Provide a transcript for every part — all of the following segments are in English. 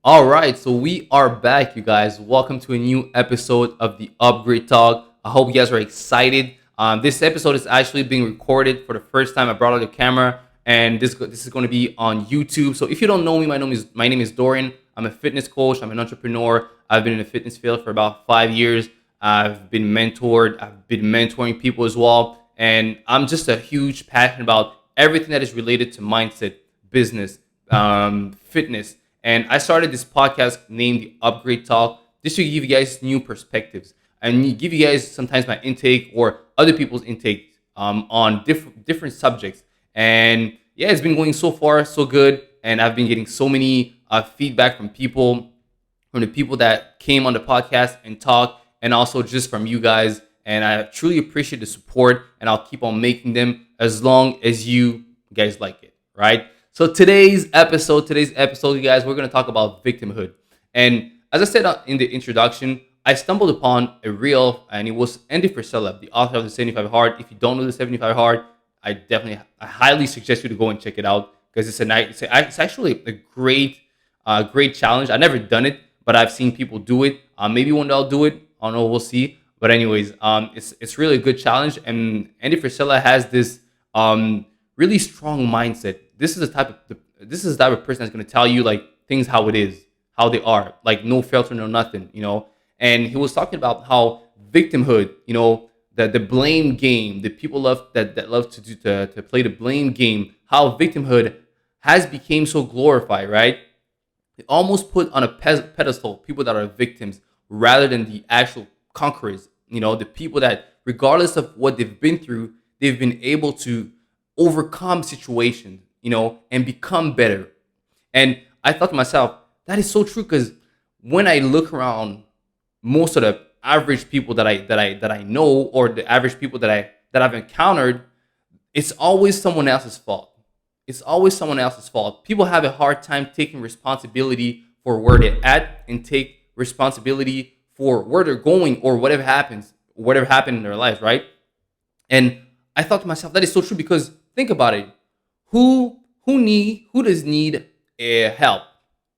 All right, so we are back, you guys. Welcome to a new episode of the Upgrade Talk. I hope you guys are excited. This episode is actually being recorded for the first time. I brought out the camera, and this is going to be on YouTube. So if you don't know me, my name is Dorian. I'm a fitness coach. I'm an entrepreneur. I've been in the fitness field for about 5 years. I've been mentored. I've been mentoring people as well, and I'm just a huge passion about everything that is related to mindset, business, fitness. And I started this podcast named the Upgrade Talk just to give you guys new perspectives and give you guys sometimes my intake or other people's intake on different subjects. And yeah, it's been going so far so good, and I've been getting so many feedback from the people that came on the podcast and talked, and also just from you guys. And I truly appreciate the support, and I'll keep on making them as long as you guys like it, right? So today's episode, you guys, we're gonna talk about victimhood. And as I said in the introduction, I stumbled upon a reel, and it was Andy Frisella, the author of the 75 Hard. If you don't know the 75 Hard, I highly suggest you to go and check it out because it's actually a great challenge. I've never done it, but I've seen people do it. Maybe one day I'll do it. I don't know. We'll see. But anyways, it's really a good challenge, and Andy Frisella has this really strong mindset. This is the type of person that's going to tell you like things how it is, how they are, like no filter, no nothing. And he was talking about how victimhood, the blame game, the people that love to play the blame game, how victimhood has become so glorified, right? They almost put on a pedestal people that are victims rather than the actual conquerors. The people that, regardless of what they've been through, they've been able to overcome situations, and become better. And I thought to myself, that is so true because when I look around, most of the average people that I know, or the average people that I've encountered, it's always someone else's fault. It's always someone else's fault. People have a hard time taking responsibility for where they're at and take responsibility for where they're going or whatever happened in their lives, right? And I thought to myself, that is so true because think about it. Who does need help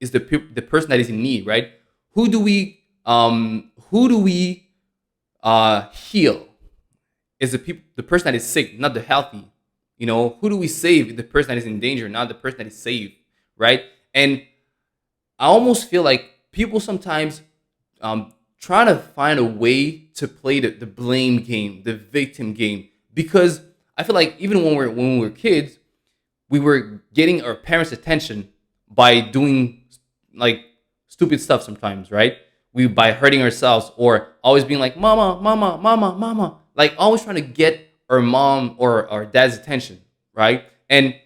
is the person that is in need, right? Who do we heal is the person that is sick, not the healthy. Who do we save? The person that is in danger, not the person that is saved, right? And I almost feel like people sometimes try to find a way to play the blame game, the victim game, because I feel like even when we were kids, we were getting our parents' attention by doing like stupid stuff sometimes, right? We by hurting ourselves or always being like mama, mama, mama, mama, like always trying to get our mom or our dad's attention, right? And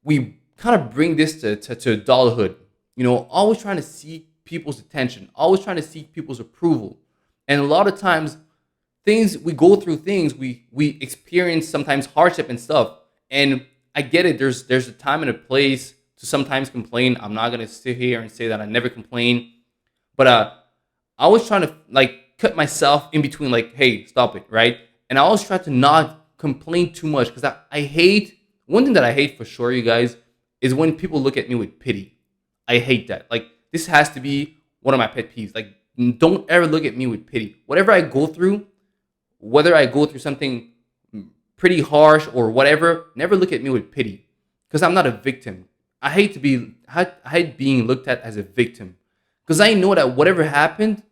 we kind of bring this to adulthood, always trying to seek people's attention, always trying to seek people's approval. And a lot of times we experience sometimes hardship and stuff. And I get it, there's a time and a place to sometimes complain. I'm not gonna sit here and say that I never complain, but I was trying to like cut myself in between, like, hey, stop it, right? And I always try to not complain too much because I hate, one thing that I hate for sure, you guys, is when people look at me with pity. I hate that. Like, this has to be one of my pet peeves. Like, don't ever look at me with pity. Whatever I go through, whether I go through something pretty harsh or whatever, never look at me with pity because I'm not a victim. I hate being looked at as a victim because I know that whatever happened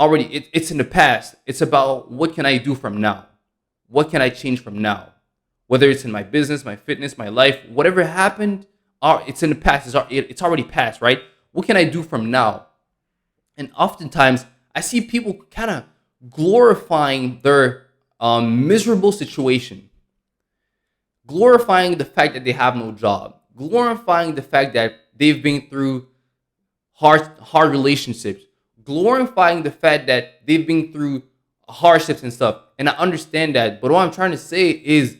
already, it's in the past. It's about what can I do from now? What can I change from now? Whether it's in my business, my fitness, my life, whatever happened, it's in the past. It's already past, right? What can I do from now? And oftentimes, I see people kind of glorifying their miserable situation, glorifying the fact that they have no job, glorifying the fact that they've been through hard relationships, glorifying the fact that they've been through hardships and stuff. And I understand that, but what I'm trying to say is,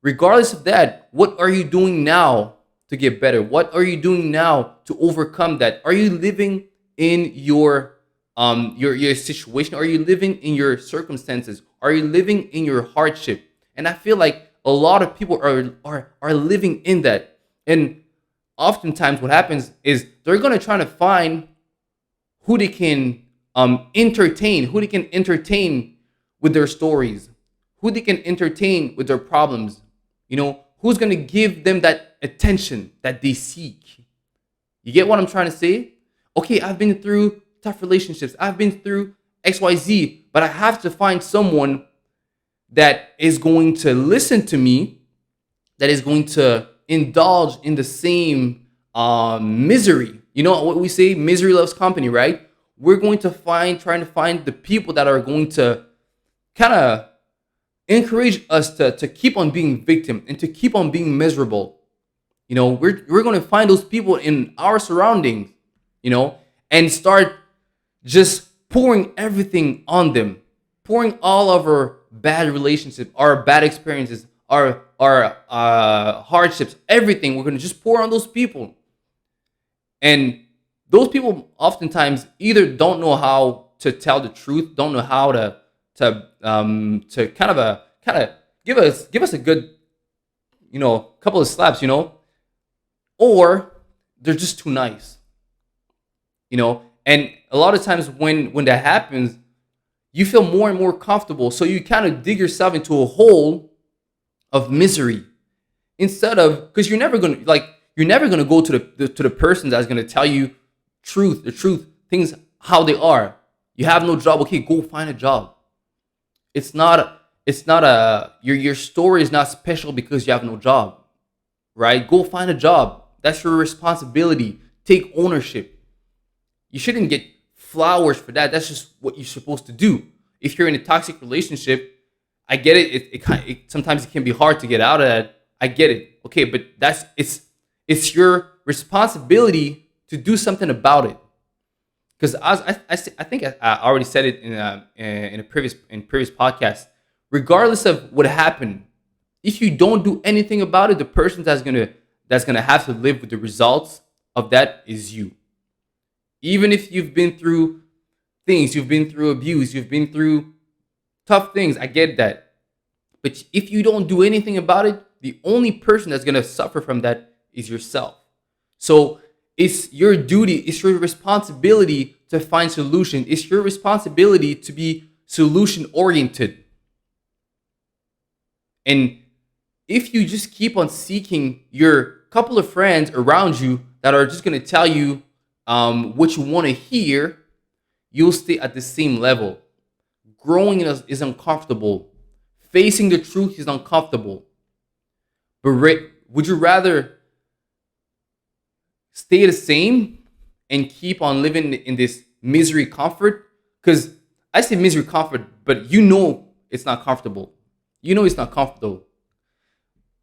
regardless of that, what are you doing now to get better? What are you doing now to overcome that? Are you living in your situation? Are you living in your circumstances? Are you living in your hardship? And I feel like a lot of people are living in that. And oftentimes what happens is they're going to try to find who they can entertain with their stories, who they can entertain with their problems, who's going to give them that attention that they seek. You get what I'm trying to say? Okay, I've been through tough relationships, I've been through XYZ, but I have to find someone that is going to listen to me, that is going to indulge in the same misery. You know what we say? Misery loves company, right? We're going to trying to find the people that are going to kind of encourage us to keep on being victim and to keep on being miserable. We're going to find those people in our surroundings, and start just pouring everything on them, pouring all of our bad relationships, our bad experiences, our hardships, everything. We're going to just pour on those people. And those people oftentimes either don't know how to tell the truth, don't know how to kind of give us a good, couple of slaps, or they're just too nice, And a lot of times when that happens, you feel more and more comfortable, so you kind of dig yourself into a hole of misery, instead of, because you're never gonna go to the person that's gonna tell you the truth, things how they are. You have no job, okay, go find a job. It's not your story is not special because you have no job, right? Go find a job. That's your responsibility. Take ownership. You shouldn't get flowers for that. That's just what you're supposed to do. If you're in a toxic relationship, I get it. Sometimes it can be hard to get out of that. I get it. Okay, but it's your responsibility to do something about it. Because I think I already said it in a previous podcast. Regardless of what happened, if you don't do anything about it, the person that's gonna have to live with the results of that is you. Even if you've been through things, you've been through abuse, you've been through tough things, I get that. But if you don't do anything about it, the only person that's gonna suffer from that is yourself. So it's your duty, it's your responsibility to find solution. It's your responsibility to be solution oriented. And if you just keep on seeking your couple of friends around you that are just going to tell you what you want to hear, you'll stay at the same level. Growing is uncomfortable. Facing the truth is uncomfortable. But would you rather stay the same and keep on living in this misery comfort? Because I say misery comfort, but it's not comfortable. It's not comfortable.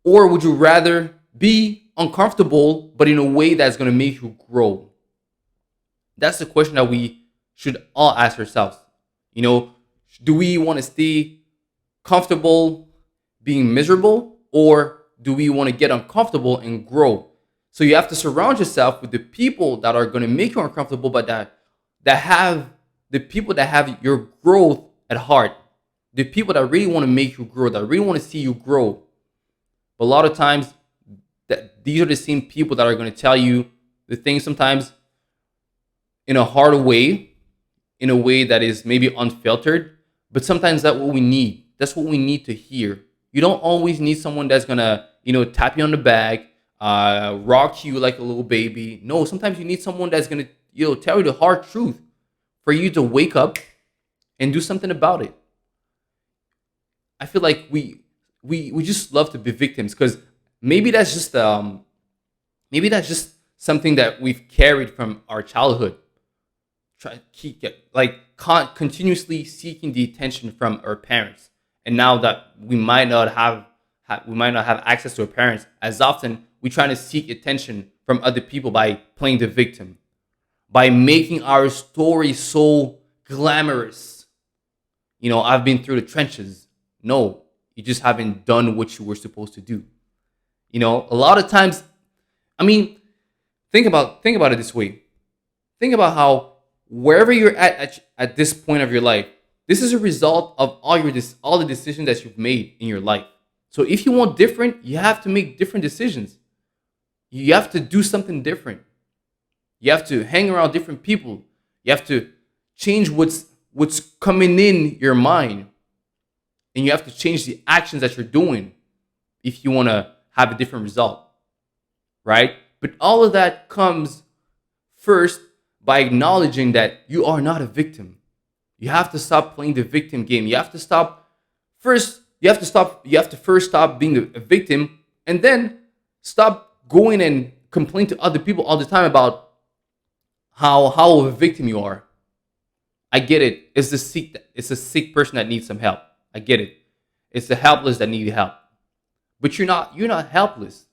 Or would you rather be uncomfortable, but in a way that's going to make you grow? That's the question that we should all ask ourselves. Do we want to stay comfortable being miserable, or do we want to get uncomfortable and grow? So you have to surround yourself with the people that are going to make you uncomfortable, but that have the people that have your growth at heart. The people that really want to make you grow, that really want to see you grow. But a lot of times, these are the same people that are going to tell you the things sometimes in a hard way, in a way that is maybe unfiltered. But sometimes that's what we need. That's what we need to hear. You don't always need someone that's going to, tap you on the back, rock you like a little baby. No, sometimes you need someone that's going to, tell you the hard truth for you to wake up and do something about it. I feel like we just love to be victims, because maybe that's just something that we've carried from our childhood. Continuously seeking the attention from our parents, and now that we might not have access to our parents as often, we try to seek attention from other people by playing the victim, by making our story so glamorous. I've been through the trenches. No, you just haven't done what you were supposed to do. A lot of times, think about it this way. Think about how wherever you're at this point of your life, this is a result of all the decisions that you've made in your life. So if you want different, you have to make different decisions. You have to do something different. You have to hang around different people. You have to change what's coming in your mind, and you have to change the actions that you're doing if you want to have a different result, right? But all of that comes first by acknowledging that you are not a victim. You have to stop playing the victim game. You have to stop first. You have to first stop being a victim, and then stop going and complain to other people all the time about how of a victim you are. I get it. It's a sick person that needs some help. I get it. It's the helpless that need help. But you're not helpless.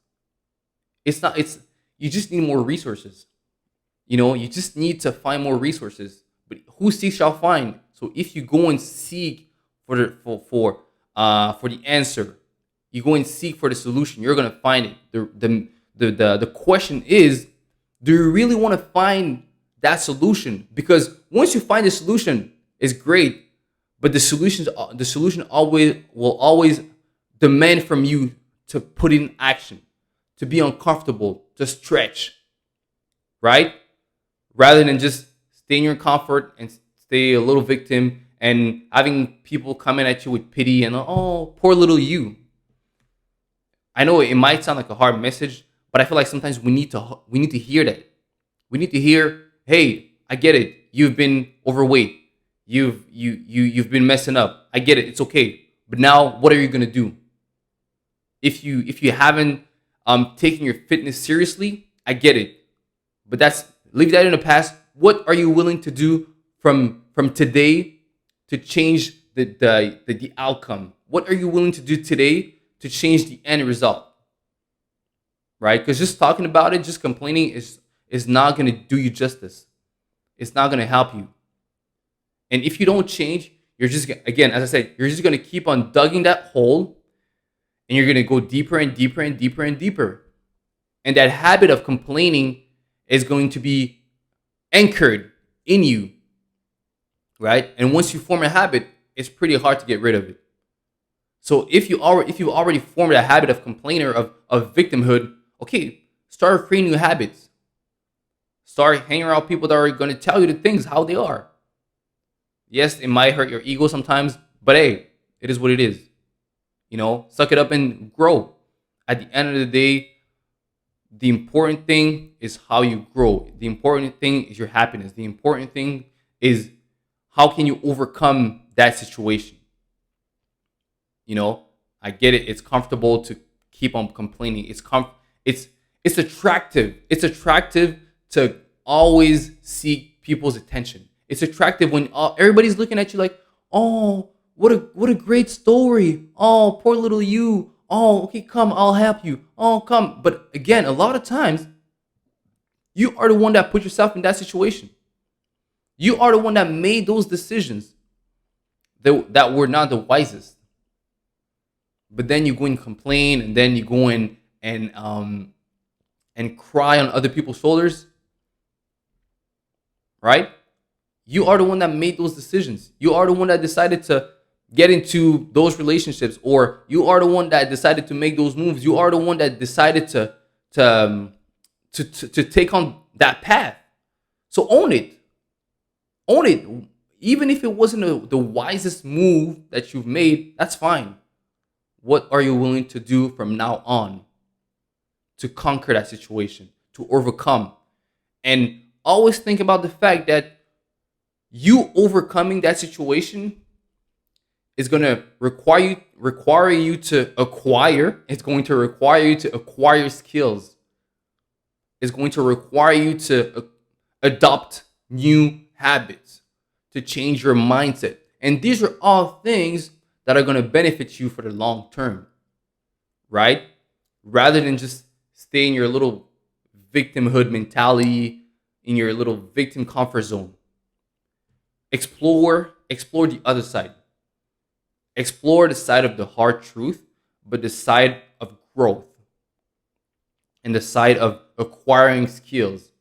It's you just need more resources. You just need to find more resources. But who seeks shall find. So if you go and seek for the answer, you go and seek for the solution, you're gonna find it. The question is, do you really want to find that solution? Because once you find the solution, it's great, but the solution always demand from you to put in action, to be uncomfortable, to stretch, right? Rather than just stay in your comfort and stay a little victim and having people coming at you with pity and, oh, poor little you. I know it might sound like a hard message, but I feel like sometimes we need to hear that. We need to hear, hey, I get it. You've been overweight. You've been messing up. I get it. It's okay. But now, what are you gonna do? If you haven't taken your fitness seriously, I get it. But leave that in the past. What are you willing to do from today to change the outcome? What are you willing to do today to change the end result? Right? Because just talking about it, just complaining is not going to do you justice. It's not going to help you. And if you don't change, you're just, again, as I said, you're just going to keep on digging that hole, and you're going to go deeper and deeper and deeper and deeper. And that habit of complaining is going to be anchored in you, right? And once you form a habit, it's pretty hard to get rid of it. So if you already formed a habit of complainer, of victimhood, okay, start creating new habits. Start hanging around people that are going to tell you the things how they are. Yes, it might hurt your ego sometimes, but hey, it is what it is. Suck it up and grow. At the end of the day, the important thing is how you grow. The important thing is your happiness. The important thing is how can you overcome that situation. I get it. It's comfortable to keep on complaining. It's attractive. It's attractive to always seek people's attention. It's attractive when everybody's looking at you like, oh, what a great story. Oh, poor little you. Oh, okay, come, I'll help you. Oh, come. But again, a lot of times, you are the one that put yourself in that situation. You are the one that made those decisions that were not the wisest. But then you go and complain, and then you go in and cry on other people's shoulders, right? You are the one that made those decisions. You are the one that decided to get into those relationships, or you are the one that decided to make those moves. You are the one that decided to take on that path. So own it. Own it. Even if it wasn't the wisest move that you've made, that's fine. What are you willing to do from now on to conquer that situation, to overcome? And always think about the fact that you overcoming that situation is going to require you to acquire. It's going to require you to acquire skills. It's going to require you to adopt new habits, to change your mindset. And these are all things that are going to benefit you for the long term, right? Rather than just stay in your little victimhood mentality, in your little victim comfort zone. Explore the other side. Explore the side of the hard truth, but the side of growth and the side of acquiring skills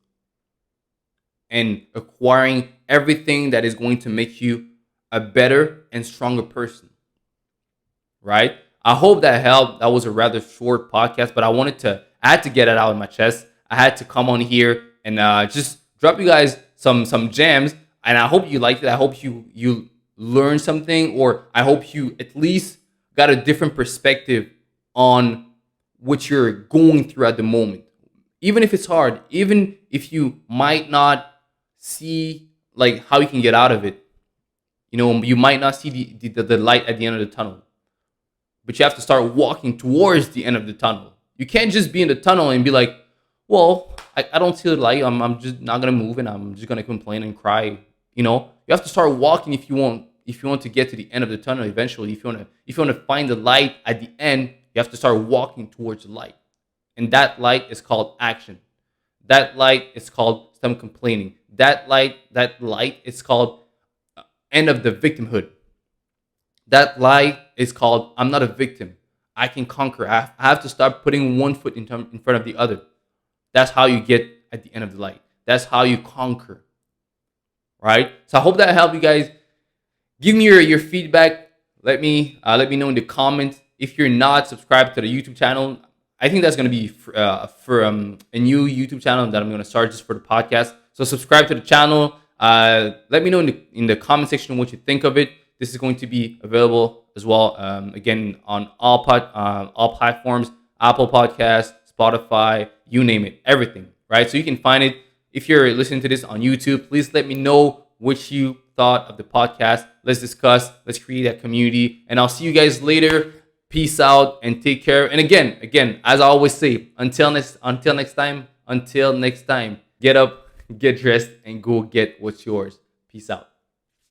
and acquiring everything that is going to make you a better and stronger person, right? I hope that helped. That was a rather short podcast, but I wanted to I had to get it out of my chest. I had to come on here and just drop you guys some gems. And I hope you liked it. I hope you learned something, or I hope you at least got a different perspective on what you're going through at the moment. Even if it's hard, even if you might not see like how you can get out of it, you might not see the light at the end of the tunnel, but you have to start walking towards the end of the tunnel. You can't just be in the tunnel and be like, well, I don't see the light. I'm just not gonna move, and I'm just gonna complain and cry. You have to start walking if you want to get to the end of the tunnel eventually. If you want to find the light at the end, you have to start walking towards the light, and that light is called action. That light is called stop complaining. That light is called end of the victimhood. That light is called I'm not a victim. I can conquer. I have to start putting one foot in front of the other. That's how you get at the end of the light. That's how you conquer. Right? So I hope that helped you guys. Give me your feedback. Let me know in the comments. If you're not subscribed to the YouTube channel, I think that's going to be for a new YouTube channel that I'm going to start just for the podcast. So subscribe to the channel. Let me know in the comment section what you think of it. This is going to be available as well. Again, on all platforms, Apple Podcasts, Spotify, you name it, everything. Right? So you can find it. If you're listening to this on YouTube, please let me know what you thought of the podcast. Let's discuss. Let's create a community. And I'll see you guys later. Peace out and take care. And again, as I always say, until next time, get up, get dressed, and go get what's yours. Peace out.